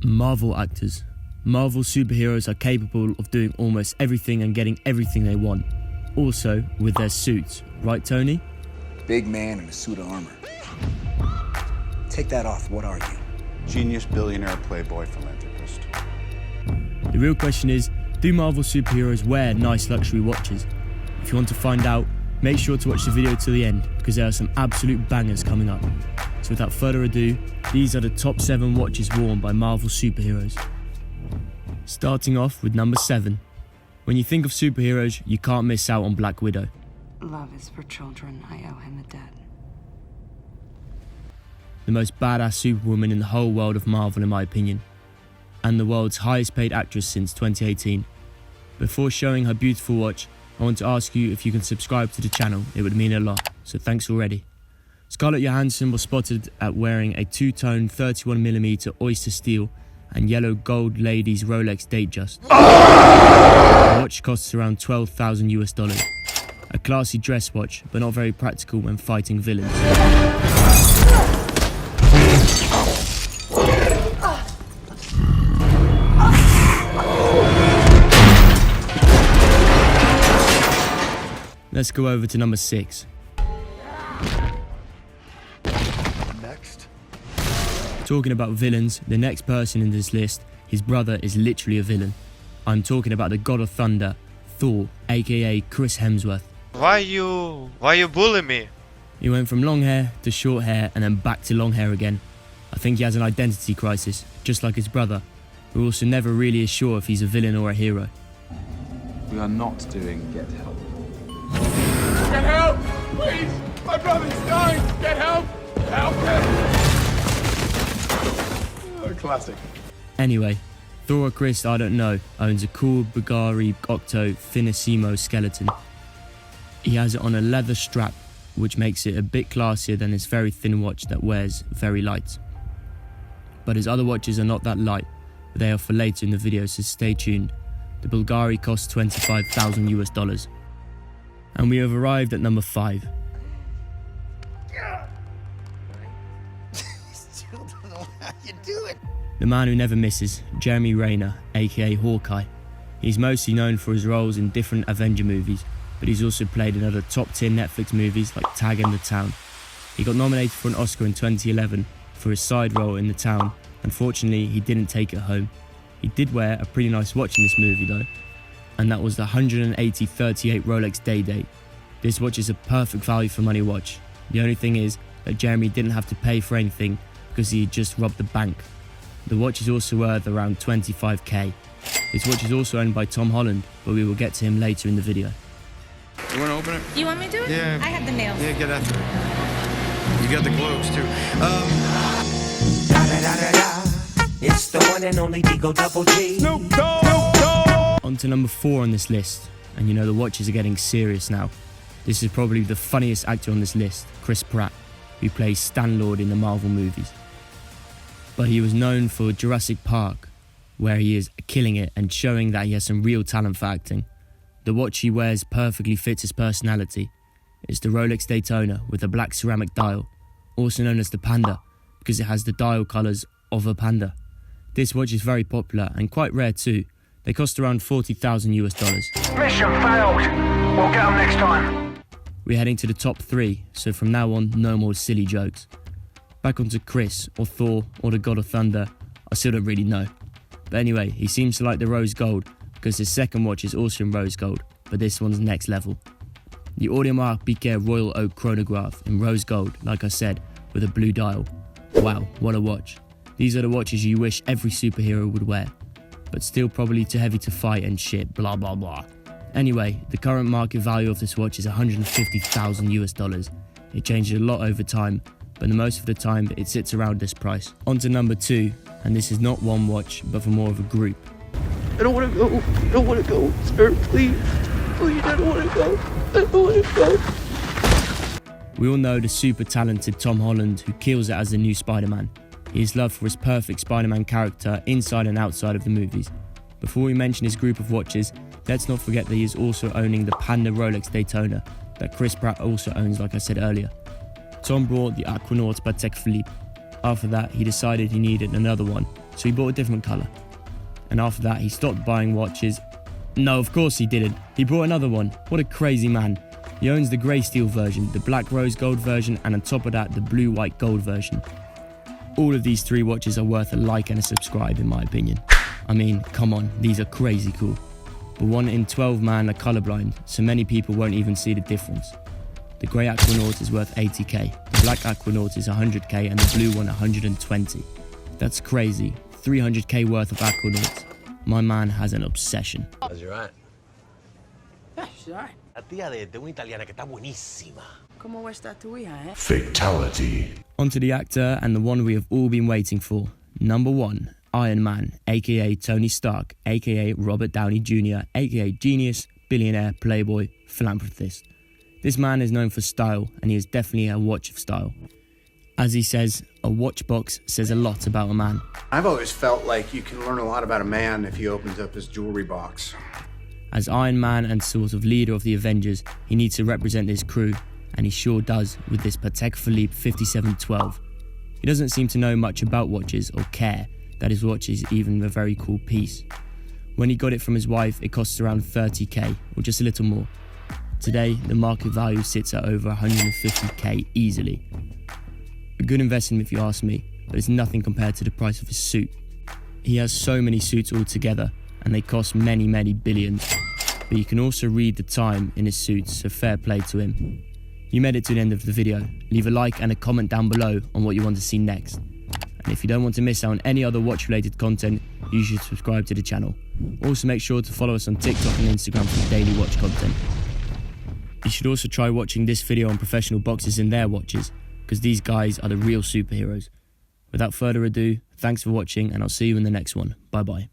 Marvel actors. Marvel superheroes are capable of doing almost everything and getting everything they want. Also with their suits, right Tony? Big man in a suit of armor. Take that off, what are you? Genius, billionaire, playboy, philanthropist. The real question is, do Marvel superheroes wear nice luxury watches? If you want to find out, make sure to watch the video till the end because there are some absolute bangers coming up. So without further ado, these are the top 7 watches worn by Marvel superheroes. Starting off with number 7. When you think of superheroes, you can't miss out on Black Widow. Love is for children. I owe him a debt. The most badass superwoman in the whole world of Marvel in my opinion, and the world's highest paid actress since 2018. Before showing her beautiful watch, I want to ask you if you can subscribe to the channel, it would mean a lot, so thanks already. Scarlett Johansson was spotted at wearing a two-tone 31mm oyster steel and yellow gold ladies Rolex Datejust. The watch costs around $12,000 US. A classy dress watch, but not very practical when fighting villains. Let's go over to number 6. Next. Talking about villains, the next person in this list, his brother is literally a villain. I'm talking about the God of Thunder, Thor, aka Chris Hemsworth. Why you bully me? He went from long hair to short hair and then back to long hair again. I think he has an identity crisis, just like his brother, who also never really is sure if he's a villain or a hero. We are not doing Get Help. Get help! Please! My brother's dying! Get help! Help him! Oh, classic. Anyway, Thor or Chris, I don't know, owns a cool Bulgari Octo Finissimo skeleton. He has it on a leather strap, which makes it a bit classier than his very thin watch that wears very light. But his other watches are not that light, but they are for later in the video, so stay tuned. The Bulgari costs $25,000 US. And we have arrived at number 5. Still don't know how you do it. The man who never misses, Jeremy Renner, aka Hawkeye. He's mostly known for his roles in different Avenger movies, but he's also played in other top-tier Netflix movies like Tag in the Town. He got nominated for an Oscar in 2011 for his side role in The Town. Unfortunately, he didn't take it home. He did wear a pretty nice watch in this movie though, and that was the 180-38 Rolex Day-Date. This watch is a perfect value for money watch. The only thing is that Jeremy didn't have to pay for anything because he had just robbed the bank. The watch is also worth around 25k. This watch is also owned by Tom Holland, but we will get to him later in the video. You want to open it? You want me to? Yeah. I have the nails. Yeah, get after it. You got the globes too. It's the one and only Digo Double G. Snoop Dogg! On to number 4 on this list, and you know the watches are getting serious now. This is probably the funniest actor on this list, Chris Pratt, who plays Stan-Lord in the Marvel movies. But he was known for Jurassic Park, where he is killing it and showing that he has some real talent for acting. The watch he wears perfectly fits his personality. It's the Rolex Daytona with a black ceramic dial, also known as the Panda, because it has the dial colours of a panda. This watch is very popular and quite rare too. They cost around $40,000 US. Mission failed. We'll get them next time. We're heading to the top 3, so from now on, no more silly jokes. Back onto Chris, or Thor, or the God of Thunder, I still don't really know. But anyway, he seems to like the rose gold, because his second watch is also in rose gold, but this one's next level. The Audemars Piguet Royal Oak Chronograph in rose gold, like I said, with a blue dial. Wow, what a watch. These are the watches you wish every superhero would wear, but still probably too heavy to fight and shit, blah blah blah. Anyway, the current market value of this watch is $150,000 US. It changes a lot over time, but most of the time it sits around this price. On to number 2, and this is not one watch, but for more of a group. I don't want to go. I don't want to go, sir. Please. Please, I don't want to go. I don't want to go. We all know the super talented Tom Holland, who kills it as the new Spider-Man. He is loved for his perfect Spider-Man character inside and outside of the movies. Before we mention his group of watches, let's not forget that he is also owning the Panda Rolex Daytona that Chris Pratt also owns, like I said earlier. Tom brought the Aquanaut Patek Philippe. After that, he decided he needed another one, so he bought a different colour. And after that, he stopped buying watches. No, of course he didn't. He bought another one. What a crazy man. He owns the grey steel version, the black rose gold version, and on top of that, the blue white gold version. All of these 3 watches are worth a like and a subscribe in my opinion. I mean, come on, these are crazy cool. But 1 in 12 man are colourblind, so many people won't even see the difference. The grey Aquanaut is worth 80k, the black Aquanaut is 100k, and the blue one 120. That's crazy. 300k worth of Aquanauts. My man has an obsession. How's your aunt? Yeah, she's alright. La tía de una italiana que está buenísima. ¿Cómo está tu hija, eh? Fatality. Onto the actor and the one we have all been waiting for. Number 1, Iron Man, aka Tony Stark, aka Robert Downey Jr., aka genius, billionaire, playboy, philanthropist. This man is known for style, and he is definitely a watch of style. As he says, a watch box says a lot about a man. I've always felt like you can learn a lot about a man if he opens up his jewelry box. As Iron Man and sort of leader of the Avengers, he needs to represent his crew, and he sure does with this Patek Philippe 5712. He doesn't seem to know much about watches or care that his watch is even a very cool piece. When he got it from his wife, it costs around 30k, or just a little more. Today, the market value sits at over 150k easily. A good investment if you ask me, but it's nothing compared to the price of his suit. He has so many suits all together, and they cost many, many billions. But you can also read the time in his suits, so fair play to him. You made it to the end of the video. Leave a like and a comment down below on what you want to see next. And if you don't want to miss out on any other watch related content, you should subscribe to the channel. Also make sure to follow us on TikTok and Instagram for daily watch content. You should also try watching this video on professional boxers in their watches, because these guys are the real superheroes. Without further ado, thanks for watching and I'll see you in the next one. Bye bye.